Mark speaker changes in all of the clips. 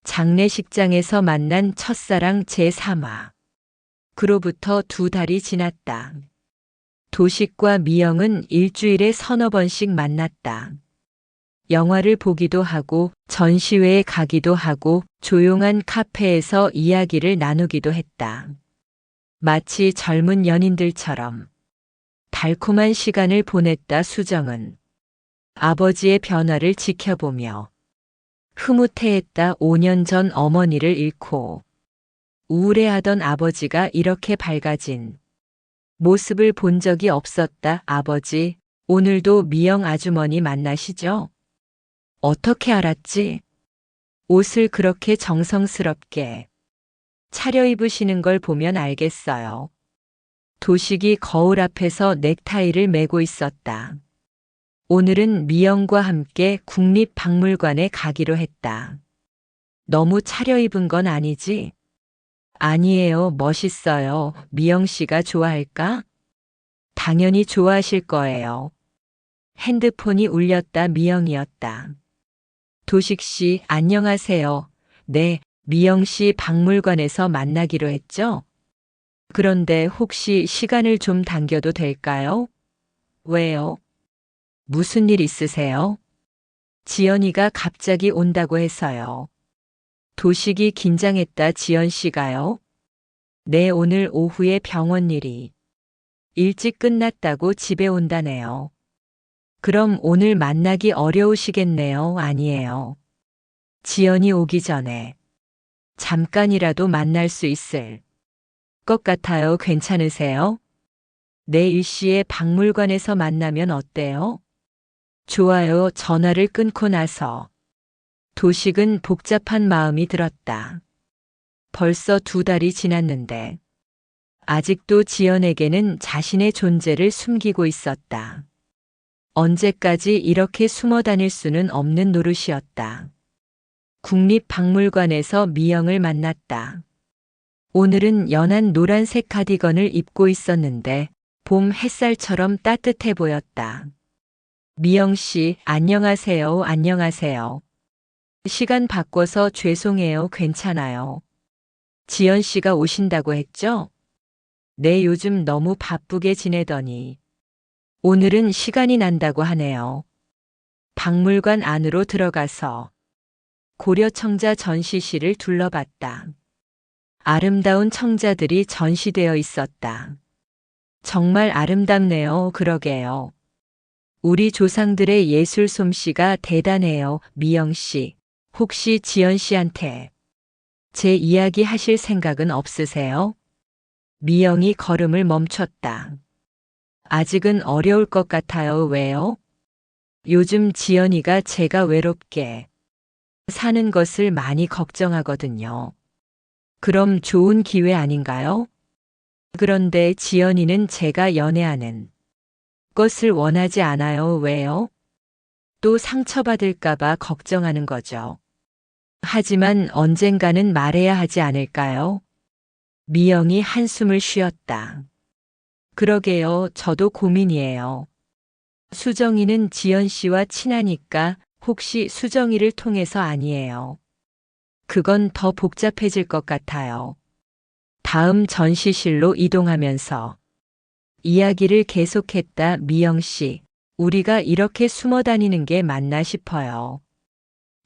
Speaker 1: 장례식장에서 만난 첫사랑 제3화. 그로부터 2달이 지났다. 도식과 미영은 일주일에 서너 번씩 만났다. 영화를 보기도 하고 전시회에 가기도 하고 조용한 카페에서 이야기를 나누기도 했다. 마치 젊은 연인들처럼 달콤한 시간을 보냈다. 수정은 아버지의 변화를 지켜보며 흐뭇해했다. 5년 전 어머니를 잃고 우울해하던 아버지가 이렇게 밝아진 모습을 본 적이 없었다. 아버지, 오늘도 미영 아주머니 만나시죠? 어떻게 알았지? 옷을 그렇게 정성스럽게 차려입으시는 걸 보면 알겠어요. 도식이 거울 앞에서 넥타이를 매고 있었다. 오늘은 미영과 함께 국립박물관에 가기로 했다. 너무 차려입은 건 아니지? 아니에요. 멋있어요. 미영 씨가 좋아할까? 당연히 좋아하실 거예요. 핸드폰이 울렸다. 미영이었다. 도식 씨, 안녕하세요. 네, 미영 씨 박물관에서 만나기로 했죠? 그런데 혹시 시간을 좀 당겨도 될까요? 왜요? 무슨 일 있으세요? 지연이가 갑자기 온다고 해서요. 도식이 긴장했다. 지연 씨가요? 네, 오늘 오후에 병원 일이 일찍 끝났다고 집에 온다네요. 그럼 오늘 만나기 어려우시겠네요. 아니에요. 지연이 오기 전에 잠깐이라도 만날 수 있을 것 같아요. 괜찮으세요? 내 일시에 박물관에서 만나면 어때요? 좋아요. 전화를 끊고 나서 도식은 복잡한 마음이 들었다. 벌써 2달이 지났는데 아직도 지연에게는 자신의 존재를 숨기고 있었다. 언제까지 이렇게 숨어 다닐 수는 없는 노릇이었다. 국립박물관에서 미영을 만났다. 오늘은 연한 노란색 카디건을 입고 있었는데 봄 햇살처럼 따뜻해 보였다. 미영 씨, 안녕하세요. 안녕하세요. 시간 바꿔서 죄송해요. 괜찮아요. 지연 씨가 오신다고 했죠? 네, 요즘 너무 바쁘게 지내더니 오늘은 시간이 난다고 하네요. 박물관 안으로 들어가서 고려청자 전시실을 둘러봤다. 아름다운 청자들이 전시되어 있었다. 정말 아름답네요. 그러게요. 우리 조상들의 예술 솜씨가 대단해요. 미영 씨, 혹시 지연 씨한테 제 이야기 하실 생각은 없으세요? 미영이 걸음을 멈췄다. 아직은 어려울 것 같아요. 왜요? 요즘 지연이가 제가 외롭게 사는 것을 많이 걱정하거든요. 그럼 좋은 기회 아닌가요? 그런데 지연이는 제가 연애하는 것을 원하지 않아요. 왜요? 또 상처받을까봐 걱정하는 거죠. 하지만 언젠가는 말해야 하지 않을까요? 미영이 한숨을 쉬었다. 그러게요. 저도 고민이에요. 수정이는 지연 씨와 친하니까 혹시 수정이를 통해서 아니에요. 그건 더 복잡해질 것 같아요. 다음 전시실로 이동하면서 이야기를 계속했다. 미영 씨, 우리가 이렇게 숨어 다니는 게 맞나 싶어요.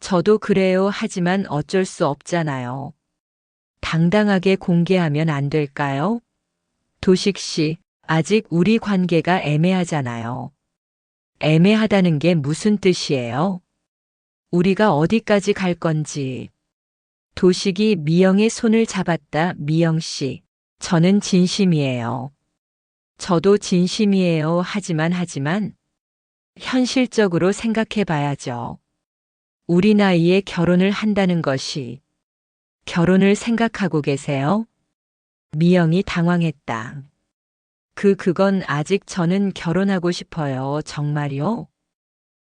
Speaker 1: 저도 그래요. 하지만 어쩔 수 없잖아요. 당당하게 공개하면 안 될까요? 도식 씨, 아직 우리 관계가 애매하잖아요. 애매하다는 게 무슨 뜻이에요? 우리가 어디까지 갈 건지. 도식이 미영의 손을 잡았다. 미영 씨, 저는 진심이에요. 저도 진심이에요. 하지만 현실적으로 생각해 봐야죠. 우리 나이에 결혼을 한다는 것이 결혼을 생각하고 계세요? 미영이 당황했다. 그건 아직 저는 결혼하고 싶어요. 정말요?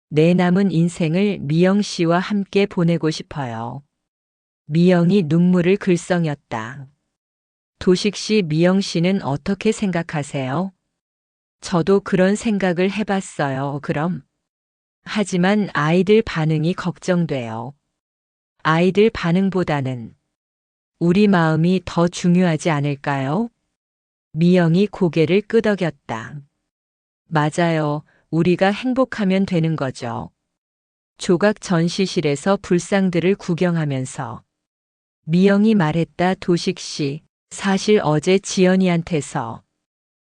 Speaker 1: 내 남은 인생을 미영 씨와 함께 보내고 싶어요. 미영이 눈물을 글썽였다. 도식 씨, 미영 씨는 어떻게 생각하세요? 저도 그런 생각을 해봤어요. 그럼. 하지만 아이들 반응이 걱정돼요. 아이들 반응보다는 우리 마음이 더 중요하지 않을까요? 미영이 고개를 끄덕였다. 맞아요. 우리가 행복하면 되는 거죠. 조각 전시실에서 불상들을 구경하면서 미영이 말했다. 도식 씨, 사실 어제 지연이한테서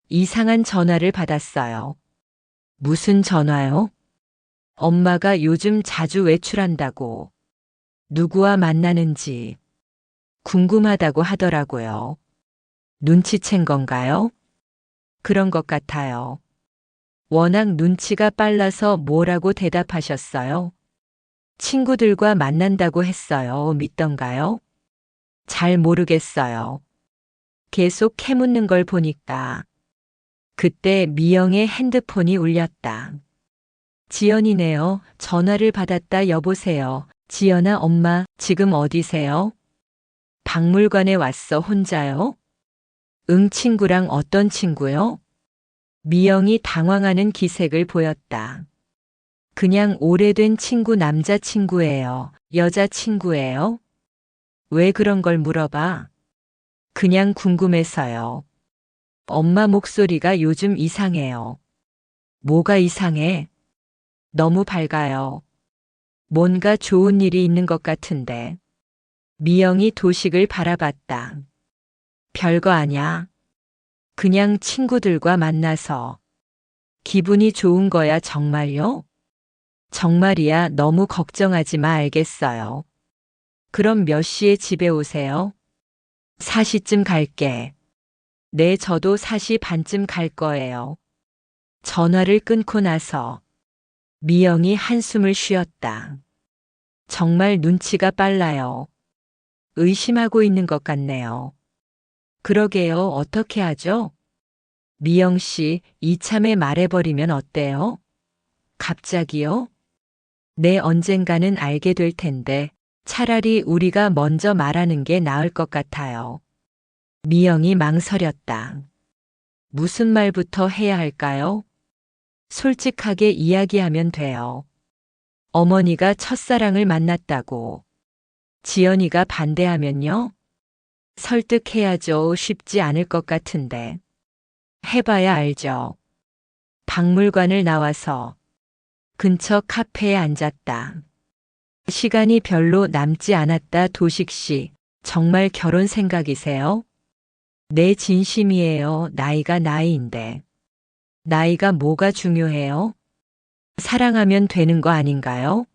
Speaker 1: 이상한 전화를 받았어요. 무슨 전화요? 엄마가 요즘 자주 외출한다고, 누구와 만나는지 궁금하다고 하더라고요. 눈치챈 건가요? 그런 것 같아요. 워낙 눈치가 빨라서 뭐라고 대답하셨어요? 친구들과 만난다고 했어요. 믿던가요? 잘 모르겠어요. 계속 캐묻는 걸 보니까 그때 미영의 핸드폰이 울렸다. 지연이네요. 전화를 받았다. 여보세요. 지연아, 엄마 지금 어디세요? 박물관에 왔어. 혼자요? 응, 친구랑. 어떤 친구요? 미영이 당황하는 기색을 보였다. 그냥 오래된 친구. 남자친구예요. 여자친구예요? 왜 그런 걸 물어봐? 그냥 궁금해서요. 엄마 목소리가 요즘 이상해요. 뭐가 이상해? 너무 밝아요. 뭔가 좋은 일이 있는 것 같은데. 미영이 도식을 바라봤다. 별거 아냐. 그냥 친구들과 만나서 기분이 좋은 거야. 정말요? 정말이야. 너무 걱정하지 마. 알겠어요. 그럼 몇 시에 집에 오세요? 4시쯤 갈게. 네, 저도 4시 반쯤 갈 거예요. 전화를 끊고 나서 미영이 한숨을 쉬었다. 정말 눈치가 빨라요. 의심하고 있는 것 같네요. 그러게요. 어떻게 하죠? 미영 씨, 이참에 말해버리면 어때요? 갑자기요? 네, 언젠가는 알게 될 텐데 차라리 우리가 먼저 말하는 게 나을 것 같아요. 미영이 망설였다. 무슨 말부터 해야 할까요? 솔직하게 이야기하면 돼요. 어머니가 첫사랑을 만났다고. 지연이가 반대하면요? 설득해야죠. 쉽지 않을 것 같은데. 해봐야 알죠. 박물관을 나와서 근처 카페에 앉았다. 시간이 별로 남지 않았다. 도식 씨, 정말 결혼 생각이세요? 네, 진심이에요. 나이가 나이인데. 나이가 뭐가 중요해요? 사랑하면 되는 거 아닌가요?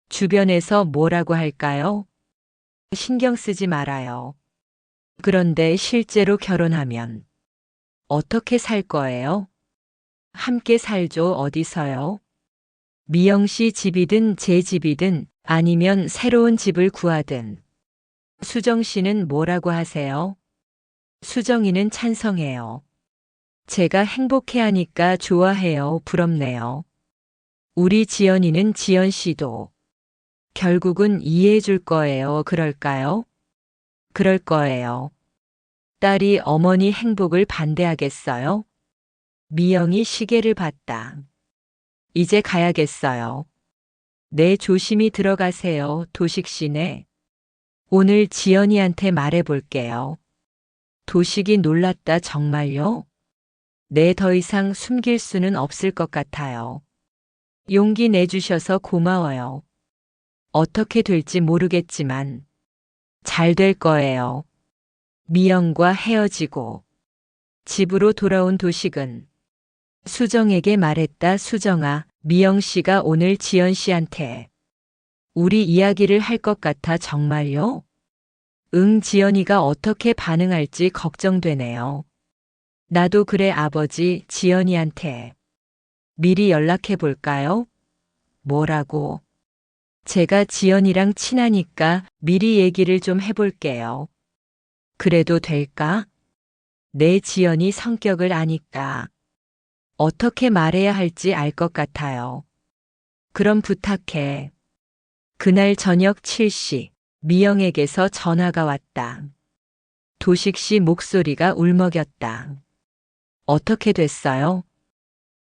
Speaker 1: 주변에서 뭐라고 할까요? 신경 쓰지 말아요. 그런데 실제로 결혼하면 어떻게 살 거예요? 함께 살죠. 어디서요? 미영 씨 집이든 제 집이든 아니면 새로운 집을 구하든. 수정 씨는 뭐라고 하세요? 수정이는 찬성해요. 제가 행복해하니까 좋아해요. 부럽네요. 우리 지연이는 지연 씨도 결국은 이해해 줄 거예요. 그럴까요? 그럴 거예요. 딸이 어머니 행복을 반대하겠어요? 미영이 시계를 봤다. 이제 가야겠어요. 네, 조심히 들어가세요. 도식 씨네. 오늘 지연이한테 말해볼게요. 도식이 놀랐다. 정말요? 네, 더 이상 숨길 수는 없을 것 같아요. 용기 내주셔서 고마워요. 어떻게 될지 모르겠지만 잘 될 거예요. 미영과 헤어지고 집으로 돌아온 도식은 수정에게 말했다. 수정아, 미영 씨가 오늘 지연 씨한테 우리 이야기를 할 것 같아. 정말요? 응, 지연이가 어떻게 반응할지 걱정되네요. 나도 그래. 아버지, 지연이한테 미리 연락해 볼까요? 뭐라고? 제가 지연이랑 친하니까 미리 얘기를 좀 해볼게요. 그래도 될까? 내 지연이 성격을 아니까 어떻게 말해야 할지 알 것 같아요. 그럼 부탁해. 그날 저녁 7시 미영에게서 전화가 왔다. 도식 씨 목소리가 울먹였다. 어떻게 됐어요?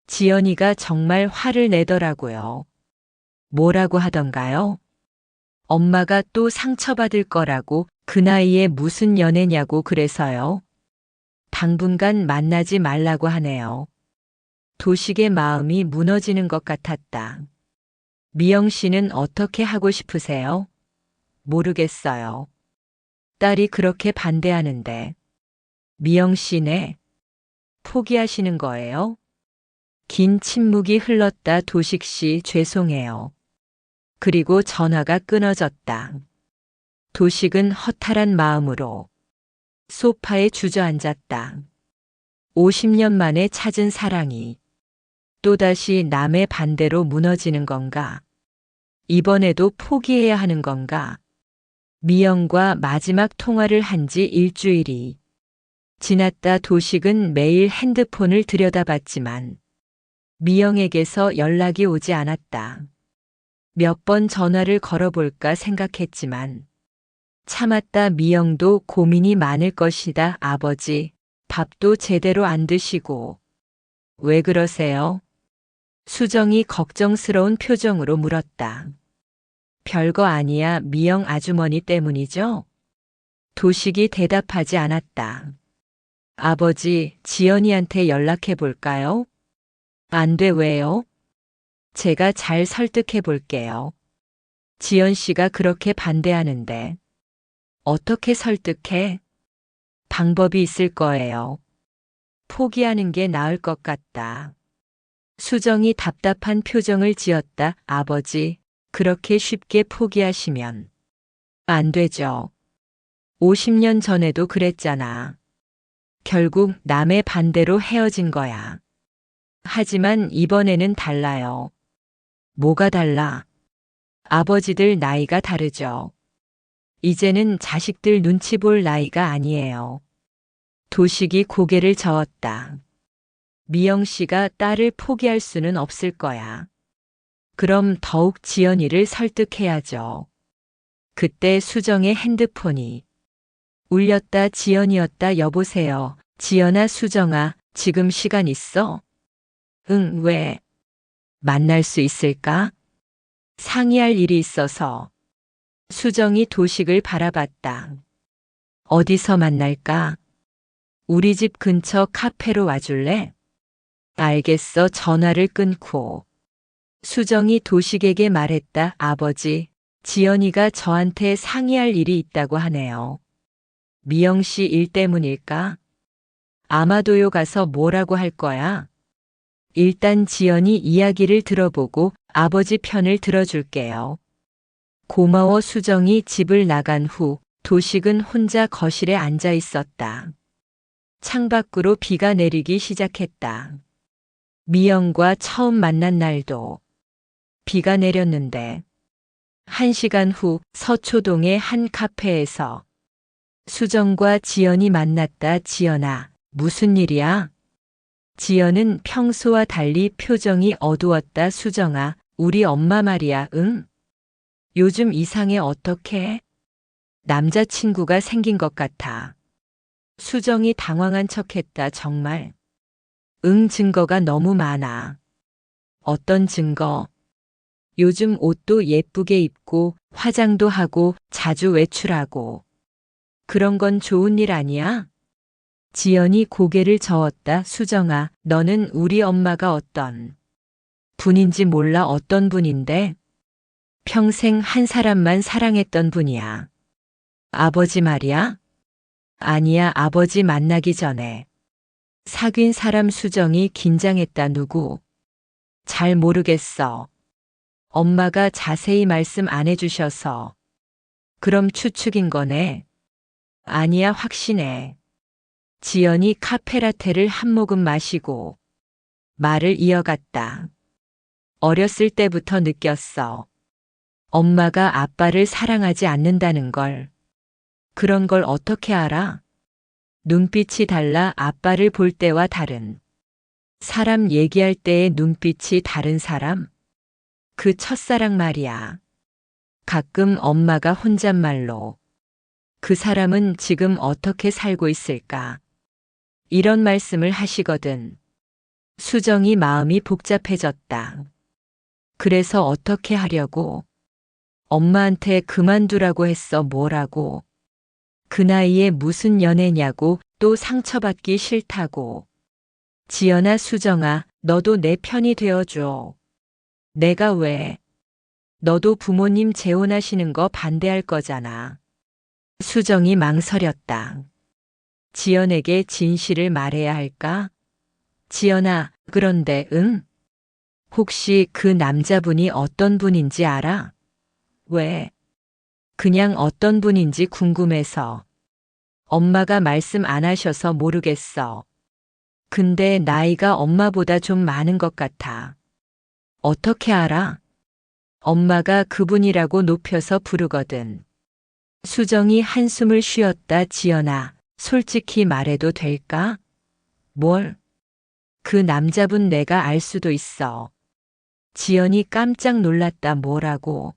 Speaker 1: 지연이가 정말 화를 내더라고요. 뭐라고 하던가요? 엄마가 또 상처받을 거라고 그 나이에 무슨 연애냐고 그래서요. 당분간 만나지 말라고 하네요. 도식의 마음이 무너지는 것 같았다. 미영 씨는 어떻게 하고 싶으세요? 모르겠어요. 딸이 그렇게 반대하는데. 미영 씨네. 포기하시는 거예요? 긴 침묵이 흘렀다. 도식 씨 죄송해요. 그리고 전화가 끊어졌다. 도식은 허탈한 마음으로 소파에 주저앉았다. 50년 만에 찾은 사랑이 또다시 남의 반대로 무너지는 건가? 이번에도 포기해야 하는 건가? 미영과 마지막 통화를 한 지 일주일이 지났다. 도식은 매일 핸드폰을 들여다봤지만 미영에게서 연락이 오지 않았다. 몇 번 전화를 걸어볼까 생각했지만 참았다. 미영도 고민이 많을 것이다. 아버지, 밥도 제대로 안 드시고. 왜 그러세요? 수정이 걱정스러운 표정으로 물었다. 별거 아니야. 미영 아주머니 때문이죠? 도식이 대답하지 않았다. 아버지, 지연이한테 연락해 볼까요? 안 돼. 왜요? 제가 잘 설득해 볼게요. 지연 씨가 그렇게 반대하는데. 어떻게 설득해? 방법이 있을 거예요. 포기하는 게 나을 것 같다. 수정이 답답한 표정을 지었다. 아버지, 그렇게 쉽게 포기하시면 안 되죠. 50년 전에도 그랬잖아. 결국 남의 반대로 헤어진 거야. 하지만 이번에는 달라요. 뭐가 달라? 아버지들 나이가 다르죠. 이제는 자식들 눈치 볼 나이가 아니에요. 도식이 고개를 저었다. 미영 씨가 딸을 포기할 수는 없을 거야. 그럼 더욱 지연이를 설득해야죠. 그때 수정의 핸드폰이 울렸다. 지연이었다. 여보세요. 지연아. 수정아, 지금 시간 있어? 응. 왜? 만날 수 있을까? 상의할 일이 있어서. 수정이 도식을 바라봤다. 어디서 만날까? 우리 집 근처 카페로 와줄래? 알겠어. 전화를 끊고 수정이 도식에게 말했다. 아버지, 지연이가 저한테 상의할 일이 있다고 하네요. 미영 씨 일 때문일까? 아마도요. 가서 뭐라고 할 거야? 일단 지연이 이야기를 들어보고 아버지 편을 들어줄게요. 고마워. 수정이 집을 나간 후 도식은 혼자 거실에 앉아 있었다. 창밖으로 비가 내리기 시작했다. 미영과 처음 만난 날도 비가 내렸는데 1시간 후 서초동의 한 카페에서 수정과 지연이 만났다. 지연아, 무슨 일이야? 지연은 평소와 달리 표정이 어두웠다. 수정아, 우리 엄마 말이야. 응? 요즘 이상해. 어떡해? 남자친구가 생긴 것 같아. 수정이 당황한 척했다. 정말? 응, 증거가 너무 많아. 어떤 증거? 요즘 옷도 예쁘게 입고 화장도 하고 자주 외출하고. 그런 건 좋은 일 아니야? 지연이 고개를 저었다. 수정아, 너는 우리 엄마가 어떤 분인지 몰라. 어떤 분인데? 평생 한 사람만 사랑했던 분이야. 아버지 말이야? 아니야. 아버지 만나기 전에 사귄 사람. 수정이 긴장했다. 누구? 잘 모르겠어. 엄마가 자세히 말씀 안 해주셔서. 그럼 추측인 거네. 아니야. 확신해. 지연이 카페라테를 한 모금 마시고 말을 이어갔다. 어렸을 때부터 느꼈어. 엄마가 아빠를 사랑하지 않는다는 걸. 그런 걸 어떻게 알아? 눈빛이 달라. 아빠를 볼 때와 다른 사람 얘기할 때의 눈빛이 다른 사람? 그 첫사랑 말이야. 가끔 엄마가 혼잣말로 그 사람은 지금 어떻게 살고 있을까? 이런 말씀을 하시거든. 수정이 마음이 복잡해졌다. 그래서 어떻게 하려고? 엄마한테 그만두라고 했어 뭐라고. 그 나이에 무슨 연애냐고 또 상처받기 싫다고. 지연아 수정아 너도 내 편이 되어줘. 내가 왜? 너도 부모님 재혼하시는 거 반대할 거잖아. 수정이 망설였다. 지연에게 진실을 말해야 할까? 지연아, 그런데 응? 혹시 그 남자분이 어떤 분인지 알아? 왜? 그냥 어떤 분인지 궁금해서. 엄마가 말씀 안 하셔서 모르겠어. 근데 나이가 엄마보다 좀 많은 것 같아. 어떻게 알아? 엄마가 그분이라고 높여서 부르거든. 수정이 한숨을 쉬었다. 지연아, 솔직히 말해도 될까? 뭘? 그 남자분 내가 알 수도 있어. 지연이 깜짝 놀랐다. 뭐라고?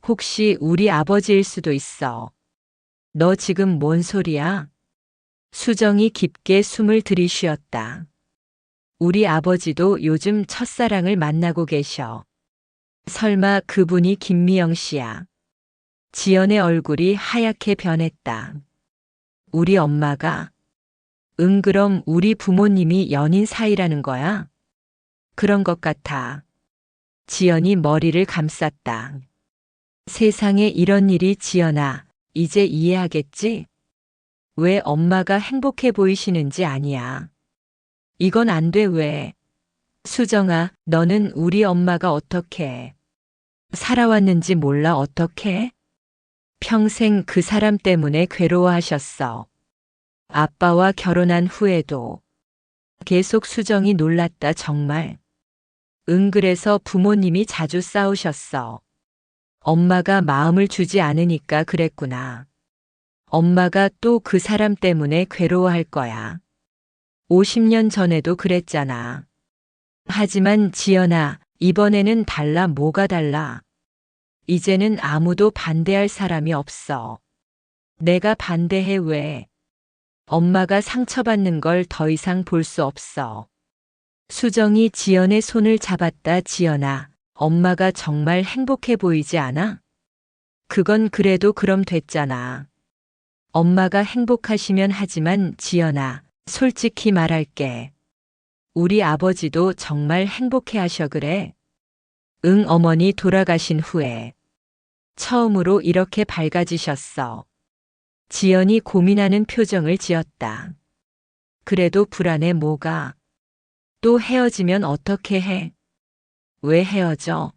Speaker 1: 혹시 우리 아버지일 수도 있어. 너 지금 뭔 소리야? 수정이 깊게 숨을 들이쉬었다. 우리 아버지도 요즘 첫사랑을 만나고 계셔. 설마 그분이 김미영 씨야? 지연의 얼굴이 하얗게 변했다. 우리 엄마가? 응, 그럼 우리 부모님이 연인 사이라는 거야? 그런 것 같아. 지연이 머리를 감쌌다. 세상에 이런 일이. 지연아, 이제 이해하겠지? 왜 엄마가 행복해 보이시는지. 아니야. 이건 안 돼. 왜? 수정아, 너는 우리 엄마가 어떻게 살아왔는지 몰라. 어떻게? 평생 그 사람 때문에 괴로워하셨어. 아빠와 결혼한 후에도. 계속. 수정이 놀랐다. 정말? 응, 그래서 부모님이 자주 싸우셨어. 엄마가 마음을 주지 않으니까 그랬구나. 엄마가 또 그 사람 때문에 괴로워할 거야. 50년 전에도 그랬잖아. 하지만 지연아, 이번에는 달라. 뭐가 달라? 이제는 아무도 반대할 사람이 없어. 내가 반대해. 왜? 엄마가 상처받는 걸 더 이상 볼 수 없어. 수정이 지연의 손을 잡았다. 지연아, 엄마가 정말 행복해 보이지 않아? 그건 그래도 그럼 됐잖아. 엄마가 행복하시면. 하지만 지연아, 솔직히 말할게. 우리 아버지도 정말 행복해 하셔. 그래? 응, 어머니 돌아가신 후에 처음으로 이렇게 밝아지셨어. 지연이 고민하는 표정을 지었다. 그래도 불안해. 뭐가? 또 헤어지면 어떻게 해? 왜 헤어져?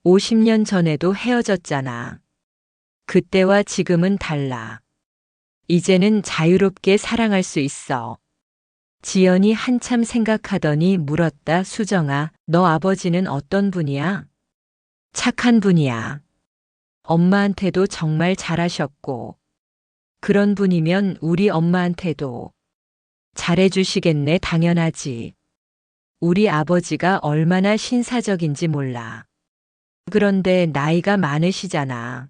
Speaker 1: 50년 전에도 헤어졌잖아. 그때와 지금은 달라. 이제는 자유롭게 사랑할 수 있어. 지연이 한참 생각하더니 물었다. 수정아, 너 아버지는 어떤 분이야? 착한 분이야. 엄마한테도 정말 잘하셨고. 그런 분이면 우리 엄마한테도 잘해주시겠네. 당연하지. 우리 아버지가 얼마나 신사적인지 몰라. 그런데 나이가 많으시잖아.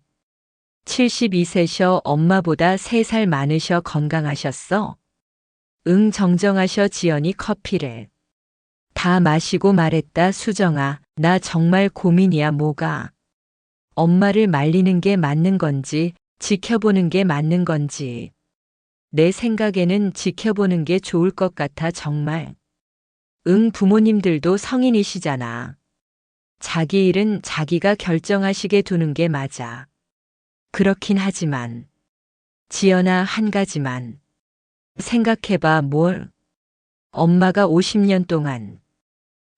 Speaker 1: 72세셔. 엄마보다 3살 많으셔. 건강하셨어? 응, 정정하셔. 지연이 커피를 다 마시고 말했다. 수정아, 나 정말 고민이야. 뭐가? 엄마를 말리는 게 맞는 건지, 지켜보는 게 맞는 건지. 내 생각에는 지켜보는 게 좋을 것 같아. 정말. 응, 부모님들도 성인이시잖아. 자기 일은 자기가 결정하시게 두는 게 맞아. 그렇긴 하지만. 지연아, 한 가지만 생각해봐. 뭘? 엄마가 50년 동안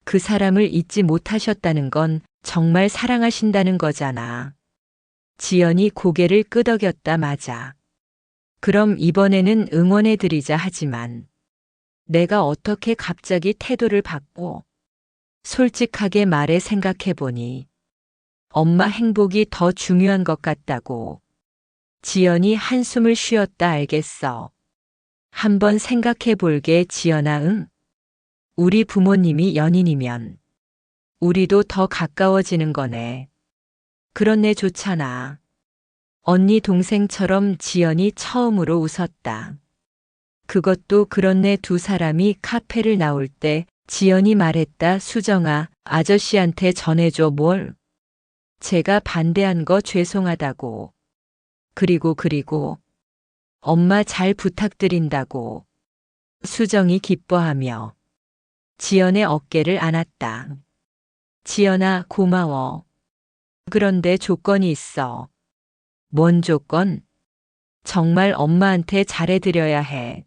Speaker 1: 그 사람을 잊지 못하셨다는 건 정말 사랑하신다는 거잖아. 지연이 고개를 끄덕였다. 맞아. 그럼 이번에는 응원해드리자. 하지만 내가 어떻게 갑자기 태도를 바꿔? 솔직하게 말해. 생각해보니 엄마 행복이 더 중요한 것 같다고. 지연이 한숨을 쉬었다. 알겠어. 한번 생각해 볼게. 지연아. 응? 우리 부모님이 연인이면 우리도 더 가까워지는 거네. 그렇네. 좋잖아. 언니 동생처럼. 지연이 처음으로 웃었다. 그것도 그렇네. 두 사람이 카페를 나올 때 지연이 말했다. 수정아, 아저씨한테 전해줘. 뭘? 제가 반대한 거 죄송하다고. 그리고 엄마 잘 부탁드린다고. 수정이 기뻐하며 지연의 어깨를 안았다. 지연아, 고마워. 그런데 조건이 있어. 뭔 조건? 정말 엄마한테 잘해드려야 해.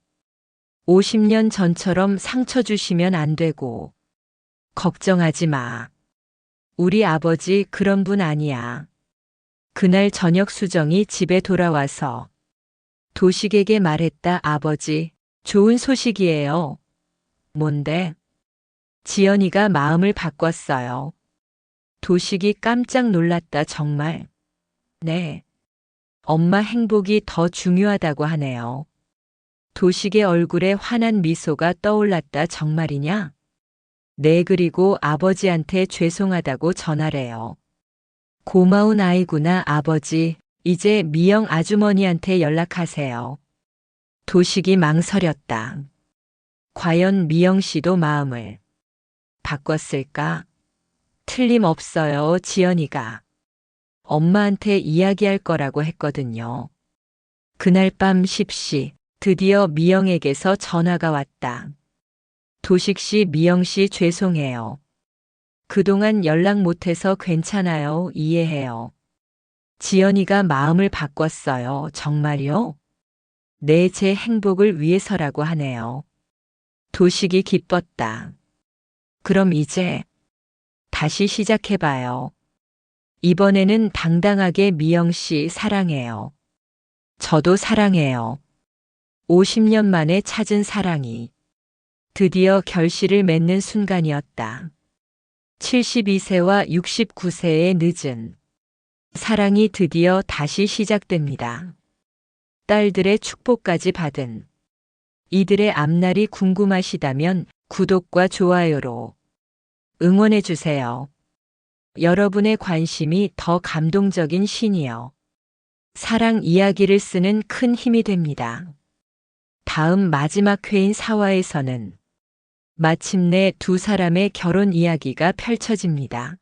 Speaker 1: 50년 전처럼 상처 주시면 안 되고. 걱정하지 마. 우리 아버지 그런 분 아니야. 그날 저녁 수정이 집에 돌아와서 도식에게 말했다. 아버지, 좋은 소식이에요. 뭔데? 지연이가 마음을 바꿨어요. 도식이 깜짝 놀랐다. 정말. 네. 엄마 행복이 더 중요하다고 하네요. 도식의 얼굴에 환한 미소가 떠올랐다. 정말이냐? 네, 그리고 아버지한테 죄송하다고 전하래요. 고마운 아이구나, 아버지. 이제 미영 아주머니한테 연락하세요. 도식이 망설였다. 과연 미영 씨도 마음을 바꿨을까? 틀림없어요. 지연이가 엄마한테 이야기할 거라고 했거든요. 그날 밤 10시 드디어 미영에게서 전화가 왔다. 도식 씨, 미영 씨 죄송해요. 그동안 연락 못해서 괜찮아요. 이해해요. 지연이가 마음을 바꿨어요. 정말요? 네, 제 행복을 위해서라고 하네요. 도식이 기뻤다. 그럼 이제 다시 시작해봐요. 이번에는 당당하게 미영 씨 사랑해요. 저도 사랑해요. 50년 만에 찾은 사랑이 드디어 결실을 맺는 순간이었다. 72세와 69세의 늦은 사랑이 드디어 다시 시작됩니다. 딸들의 축복까지 받은 이들의 앞날이 궁금하시다면 구독과 좋아요로 응원해주세요. 여러분의 관심이 더 감동적인 시니어 사랑 이야기를 쓰는 큰 힘이 됩니다. 다음 마지막 회인 4화에서는 마침내 두 사람의 결혼 이야기가 펼쳐집니다.